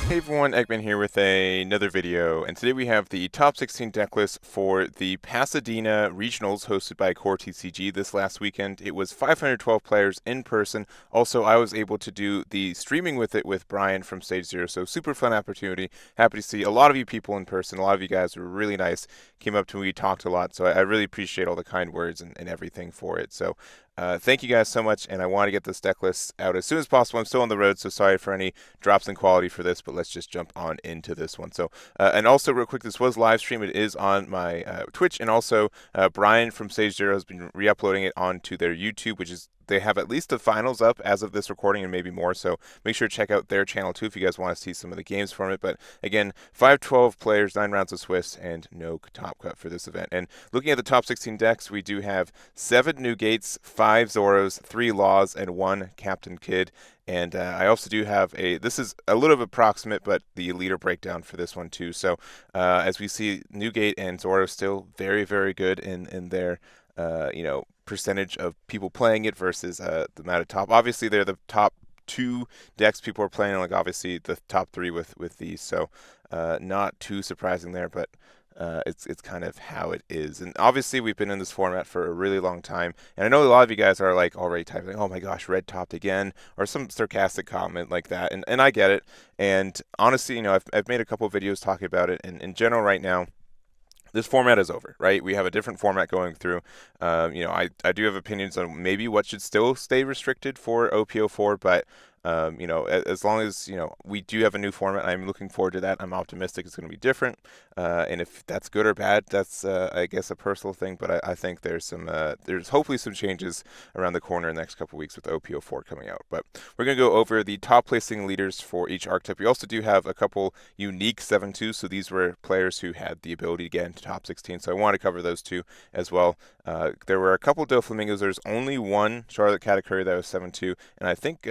Hey everyone, Eggman here with another video, and today we have the top 16 deck list for the Pasadena Regionals hosted by CoreTCG this last weekend. It was 512 players in person. Also, I was able to do the streaming with it with Brian from Stage Zero, so super fun opportunity. Happy to see a lot of you people in person. A lot of you guys were really nice, came up to me, talked a lot, so I really appreciate all the kind words and everything for it. So thank you guys so much, and I want to get this deck list out as soon as possible. I'm still on the road, so sorry for any drops in quality for this, but let's just jump on into this one. So, and also real quick, this was live stream. It is on my Twitch, and also Brian from Stage Zero has been re-uploading it onto their YouTube, which is they have at least the finals up as of this recording and maybe more. So make sure to check out their channel too if you guys want to see some of the games from it. But again, 512 players, 9 rounds of Swiss, and no top cut for this event. And looking at the top 16 decks, we do have 7 Newgates, 5 Zoros, 3 Laws, and 1 Captain Kidd. And I also do have this is a little bit approximate, but the leader breakdown for this one too. So as we see, Newgate and Zoro still very, very good in their, percentage of people playing it versus the amount of top. Obviously, they're the top 2 decks people are playing, like obviously the top 3 with these. So not too surprising there, but it's kind of how it is. And obviously, we've been in this format for a really long time. And I know a lot of you guys are like already typing, "Oh my gosh, red topped again," or some sarcastic comment like that. And I get it. And honestly, I've made a couple of videos talking about it. And in general, right now, this format is over, right? We have a different format going through. I do have opinions on maybe what should still stay restricted for OP04, but as long as we do have a new format, I'm looking forward to that. I'm optimistic it's going to be different, and if that's good or bad, that's I guess a personal thing. But I think there's hopefully some changes around the corner in the next couple of weeks with OP04 coming out. But we're going to go over the top placing leaders for each archetype. We also do have a couple unique 7-2, so these were players who had the ability to get into top 16. So I want to cover those two as well. There were a couple Doflamingos. There's only one Charlotte Katakuri that was 7-2, and I think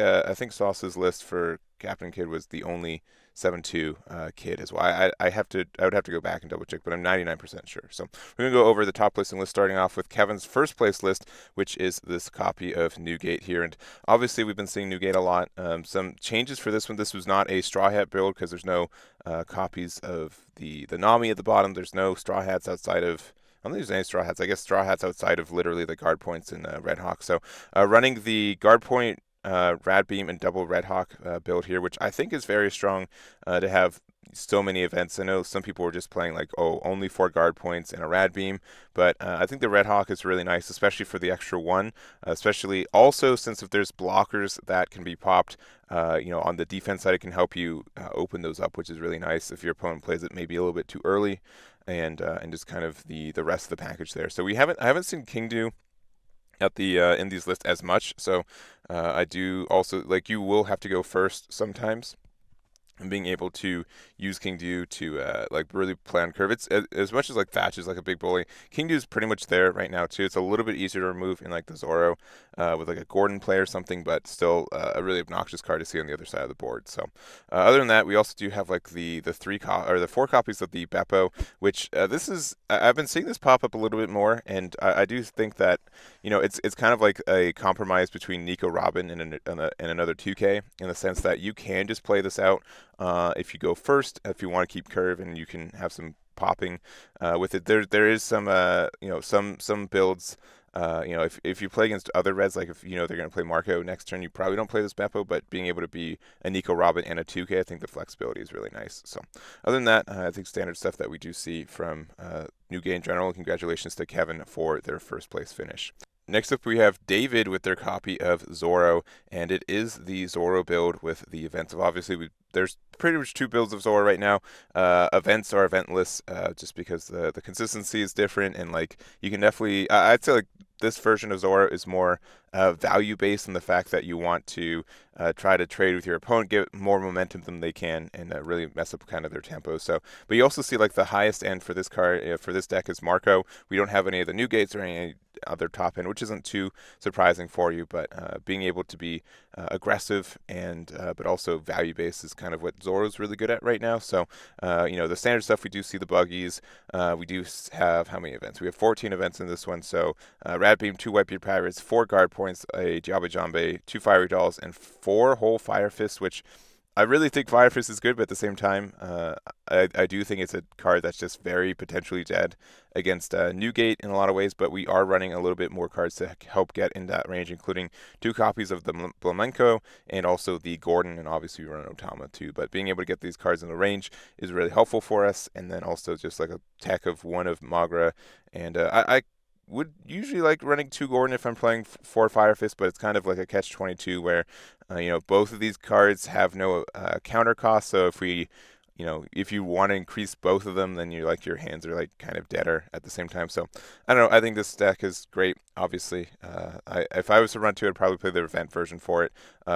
Sauce's list for Captain Kidd was the only 7-2 kid as well. I would have to go back and double check, but I'm 99% sure. So we're gonna go over the top listing list, starting off with Kevin's first place list, which is this copy of Newgate here. And obviously we've been seeing Newgate a lot. Some changes for this one. This was not a Straw Hat build because there's no copies of the Nami at the bottom. There's no Straw Hats outside of. I don't think there's any Straw Hats. I guess Straw Hats outside of literally the guard points in Red Hawk. So running the guard point Rad Beam and double Red Hawk build here, which I think is very strong to have so many events. I know some people were just playing like, oh, only 4 guard points and a Rad Beam, but I think the Red Hawk is really nice, especially for the extra one, especially also since if there's blockers that can be popped, on the defense side, it can help you open those up, which is really nice if your opponent plays it maybe a little bit too early, and just kind of the rest of the package there. So I haven't seen King do at the in these lists as much. So I do also like you will have to go first sometimes, and being able to use King Dew to like really play on curve. It's as much as like Thatch is like a big bully. King Dew is pretty much there right now too. It's a little bit easier to remove in like the Zoro with like a Gordon play or something, but still a really obnoxious card to see on the other side of the board. So other than that, we also do have like the 4 copies of the Beppo, which this is I've been seeing this pop up a little bit more, and I do think that it's kind of like a compromise between Nico Robin and another 2K in the sense that you can just play this out. If you go first, if you want to keep curve, and you can have some popping with it. There is some some builds. If you play against other reds, like if they're going to play Marco next turn, you probably don't play this Beppo, but being able to be a Nico Robin and a 2K, I think the flexibility is really nice. So other than that, I think standard stuff that we do see from Newgate in general. Congratulations to Kevin for their first place finish. Next up, we have David with their copy of Zoro, and it is the Zoro build with the events. Obviously, there's pretty much 2 builds of Zoro right now. Events are eventless, just because the consistency is different, and like you can definitely, I'd say like this version of Zoro is more value based in the fact that you want to try to trade with your opponent, get more momentum than they can, and really mess up kind of their tempo. So, but you also see like the highest end for this card for this deck is Marco. We don't have any of the Newgates or any other top end, which isn't too surprising for you, but being able to be aggressive and but also value based is kind of what Zoro's really good at right now. So the standard stuff, we do see the buggies. We do have how many events? We have 14 events in this one. So Rad Beam, 2 Whitebeard Pirates, 4 guard points, a Diablo Jambe, 2 Fiery Dolls, and 4 whole Fire Fists, which I really think Fire Fist is good, but at the same time, I do think it's a card that's just very potentially dead against Newgate in a lot of ways, but we are running a little bit more cards to help get in that range, including 2 copies of the Flamenco and also the Gordon, and obviously we run Otama too. But being able to get these cards in the range is really helpful for us, and then also just like a tech of 1 of Magra, and I would usually like running 2 Gordon if I'm playing 4 Fire Fist, but it's kind of like a catch-22 where, both of these cards have no counter cost. So if you want to increase both of them, then your hands are like kind of deader at the same time. So I don't know. I think this deck is great. Obviously, if I was to run 2, I'd probably play the event version for it.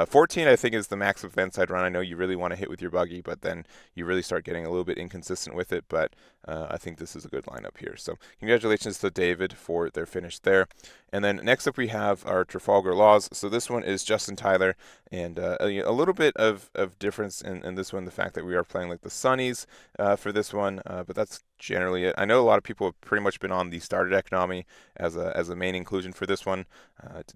14, I think, is the max events I'd run. I know you really want to hit with your buggy, but then you really start getting a little bit inconsistent with it. But I think this is a good lineup here. So congratulations to David for their finish there. And then next up we have our Trafalgar Laws. So this one is Justin Tyler, and a little bit of difference in this one, the fact that we are playing like the Sunnies for this one, but that's generally it. I know a lot of people have pretty much been on the starter deck Nami as a main inclusion for this one.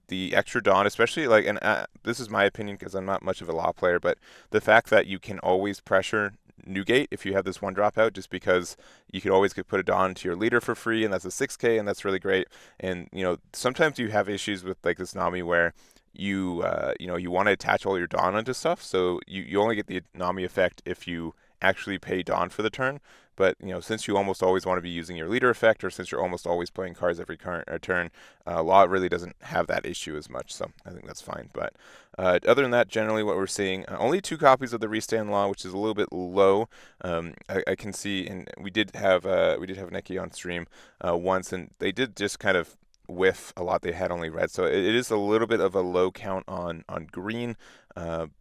The extra Dawn, especially and this is my opinion because I'm not much of a law player, but the fact that you can always pressure Newgate if you have this 1 dropout, just because you could always put a Dawn to your leader for free, and that's a 6K, and that's really great. And sometimes you have issues with like this Nami where you want to attach all your Dawn onto stuff, so you only get the Nami effect if you actually pay Dawn for the turn. But since you almost always want to be using your leader effect, or since you're almost always playing cards every turn, Law really doesn't have that issue as much. So I think that's fine. But other than that, generally what we're seeing, only 2 copies of the Restand Law, which is a little bit low. I can see, and we did have Nicky on stream once, and they did just kind of whiff a lot. They had only red, so it is a little bit of a low count on green,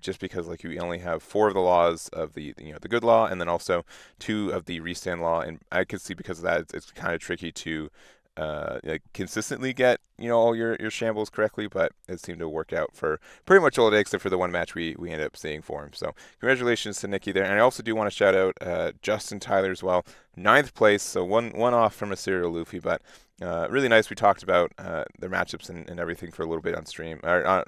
just because you only have 4 of the laws of the good law, and then also 2 of the restand law. And I could see because of that it's kind of tricky to consistently get all your shambles correctly, but it seemed to work out for pretty much all day except for the 1 match we ended up seeing for him. So congratulations to Nicky there. And I also do want to shout out Justin Tyler as well, 9th place, so one off from a serial Luffy, but really nice. We talked about their matchups and everything for a little bit on stream, or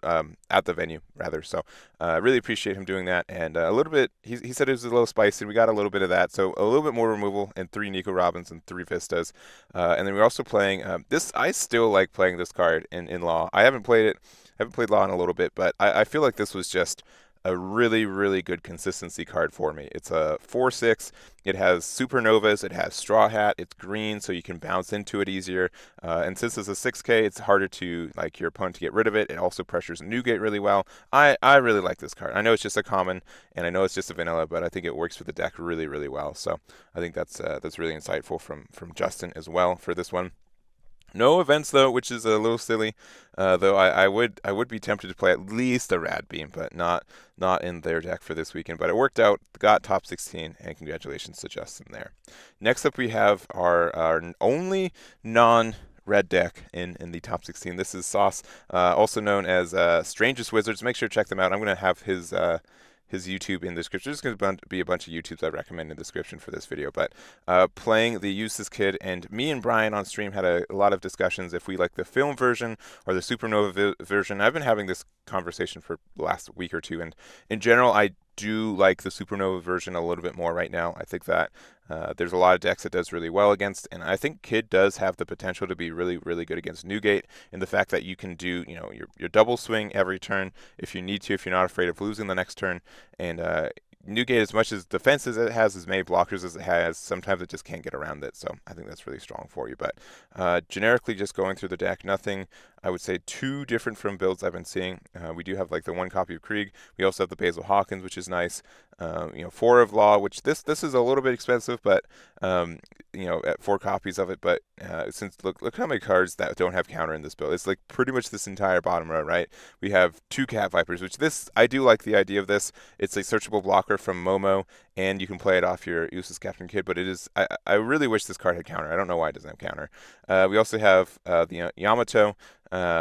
at the venue rather. So really appreciate him doing that. And a little bit, he said it was a little spicy, and we got a little bit of that. So a little bit more removal and 3 Nico Robins and 3 Vistas. And then we're also playing this. I still like playing this card in Law. I haven't played it. I haven't played Law in a little bit, but I feel like this was just a really, really good consistency card for me. It's a 4/6. It has Supernovas. It has Straw Hat. It's green, so you can bounce into it easier. And since it's a 6K, it's harder to your opponent to get rid of it. It also pressures Newgate really well. I really like this card. I know it's just a common, and I know it's just a vanilla, but I think it works for the deck really, really well. So I think that's really insightful from Justin as well for this one. No events though, which is a little silly. Though I would be tempted to play at least a Rad Beam, but not in their deck for this weekend. But it worked out. Got top 16, and congratulations to Justin there. Next up, we have our only red deck in the top 16. This is Sauce, also known as TheStrongestWizard. Make sure to check them out. I'm going to have his YouTube in the description. There's going to be a bunch of YouTubes I recommend in the description for this video. But playing the Useless Kid, and me and Brian on stream had a lot of discussions if we like the film version or the Supernova version. I've been having this conversation for the last week or two, and in general, I do like the Supernova version a little bit more right now. I think that there's a lot of decks it does really well against, and I think Kid does have the potential to be really, really good against Newgate in the fact that you can do, your double swing every turn if you need to, if you're not afraid of losing the next turn. And Newgate, as much as defense as it has, as many blockers as it has, sometimes it just can't get around it. So I think that's really strong for you. But generically, just going through the deck, nothing I would say too different from builds I've been seeing. We do have the 1 copy of Krieg. We also have the Basil Hawkins, which is nice. 4 of Law, which this is a little bit expensive, but at 4 copies of it. But since look how many cards that don't have counter in this build. It's pretty much this entire bottom row, right? We have 2 Cat Vipers, which I do like the idea of this. It's a searchable blocker from Momo, and you can play it off your Useless Captain Kid. But it is I really wish this card had counter. I don't know why it doesn't have counter. We also have the Yamato,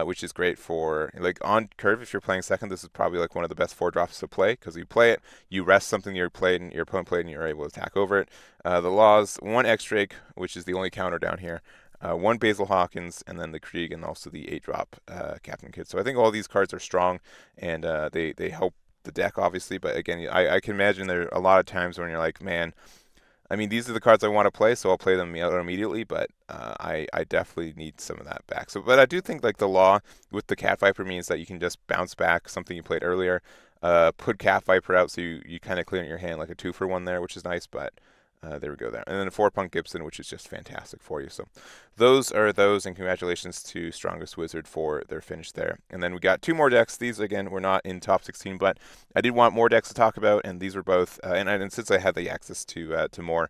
which is great for on curve. If you're playing second, this is probably one of the best 4 drops to play, because you play it, you rest something your opponent played, and you're able to attack over it. The Laws, 1 X-Drake, which is the only counter down here. 1 Basil Hawkins, and then the Krieg, and also the 8-drop Captain Kid. So I think all these cards are strong, and they help the deck, obviously, but again, I can imagine there are a lot of times when you're like, man, I mean, these are the cards I want to play, so I'll play them immediately, but I definitely need some of that back. So, but I do think like the law with the Cat Viper means that you can just bounce back something you played earlier, put Cat Viper out, so you kind of clear in your hand like a 2-for-1 there, which is nice, but there we go there. And then a 4-Punk Gibson, which is just fantastic for you. So those are those, and congratulations to Strongest Wizard for their finish there. And then we got 2 more decks. These, again, were not in top 16, but I did want more decks to talk about, and these were both, and since I had the access to more.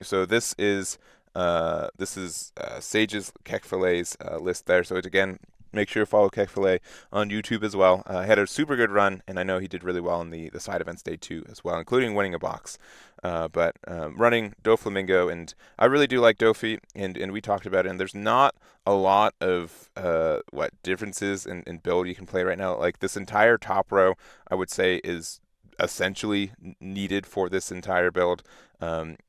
So this is Sage's kekfila's list there. So it's, again, make sure you follow kekfila on YouTube as well. Had a super good run, and I know he did really well in the side events day 2 as well, including winning a box. But running Doflamingo, and I really do like Doffy, and we talked about it, and there's not a lot of differences in build you can play right now. Like this entire top row, I would say, is essentially needed for this entire build.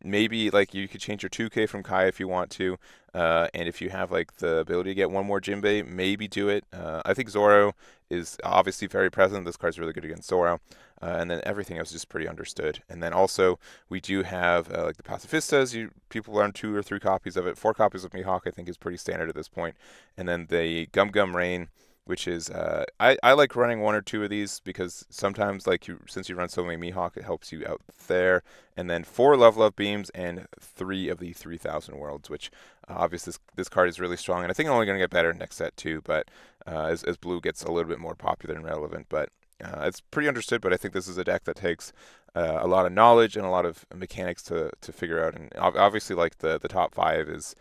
Maybe like you could change your 2K from Kai if you want to, and if you have like the ability to get one more Jinbei, maybe do it. I think Zoro is obviously very present. This card's really good against Zoro. And then everything else is just pretty understood. And then also we do have like the Pacifistas. People learn 2 or 3 copies of it. 4 copies of Mihawk I think is pretty standard at this point. And then the Gum Gum Rain, which is I like running 1 or 2 of these because sometimes since you run so many Mihawk, it helps you out there. And then 4 Love Beams and 3 of the 3000 Worlds, which obviously this card is really strong, and I think only going to get better next set too. But as blue gets a little bit more popular and relevant, but it's pretty understood. But I think this is a deck that takes a lot of knowledge and a lot of mechanics to figure out. And obviously, like the top 5 is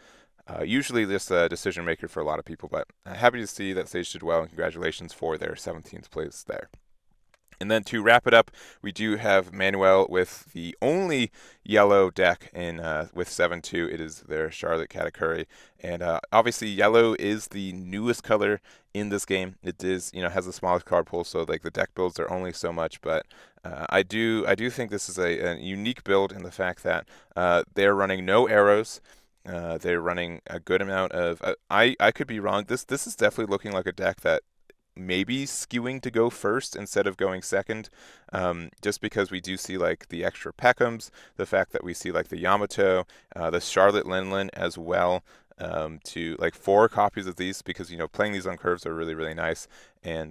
usually just a decision maker for a lot of people, but happy to see that Sage did well, and congratulations for their 17th place there. And then to wrap it up, we do have Manuel with the only yellow deck in with 7-2. It is their Charlotte Katakuri, and obviously yellow is the newest color in this game. It is, has the smallest card pool, so like the deck builds are only so much. But I do think this is a unique build in the fact that they're running no arrows. They're running a good amount of. I could be wrong. This is definitely looking like a deck that maybe skewing to go first instead of going second, just because we do see like the extra Peckhams, the fact that we see like the Yamato, the Charlotte Linlin as well. To like 4 copies of these because playing these on curves are really nice, and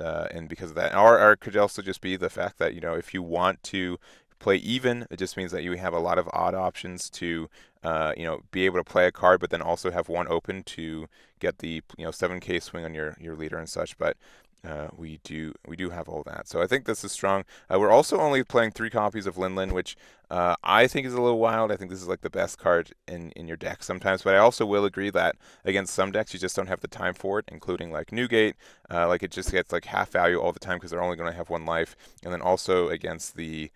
because of that, or it could also just be the fact that if you want to play even, it just means that you have a lot of odd options to be able to play a card, but then also have 1 open to get the 7K swing on your leader and such. But we do have all that, so I think this is strong. We're also only playing 3 copies of Linlin, which I think is a little wild. I think this is like the best card in your deck sometimes, but I also will agree that against some decks you just don't have the time for it, including like Newgate. Like it just gets like half value all the time because they're only going to have 1 life, and then also against the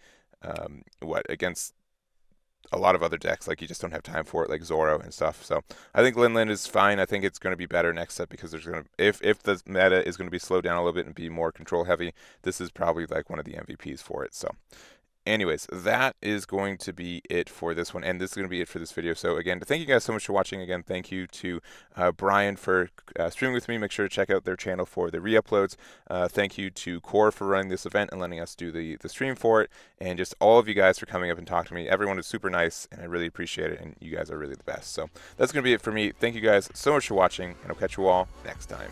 against a lot of other decks, like you just don't have time for it, like Zoro and stuff. So I think Linlin is fine. I think it's going to be better next set because there's going to, if the meta is going to be slowed down a little bit and be more control heavy, this is probably like one of the MVPs for it. So anyways, that is going to be it for this one, and this is going to be it for this video. So again, thank you guys so much for watching. Again, thank you to Brian for streaming with me. Make sure to check out their channel for the re-uploads. Thank you to Core for running this event and letting us do the stream for it, and just all of you guys for coming up and talking to me. Everyone is super nice, and I really appreciate it, and you guys are really the best. So that's going to be it for me. Thank you guys so much for watching, and I'll catch you all next time.